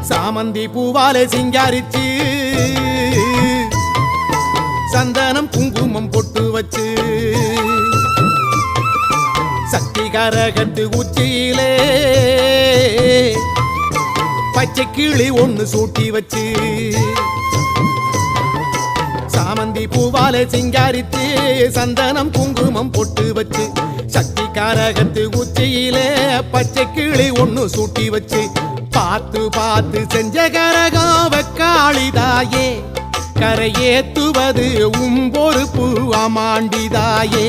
சாமந்தி பூவாலே சிங்காரிச்சு சந்தனம் குங்குமம் பொட்டு வச்சு சக்தி கரகத்து உச்சியிலே பச்சை கிளி ஒண்ணு சூட்டி வச்சு சாமந்தி பூவாலே சிங்காரித்து சந்தனம் குங்குமம் பொட்டு வச்சு சக்தி கரகத்து உச்சியிலே பச்சை கிளி ஒண்ணு சூட்டி வச்சு பார்த்து பார்த்து செஞ்ச கரகம் வெக்காளிதாயே கரையேத்துவது உம்பொறுப்பு அமாண்டிதாயே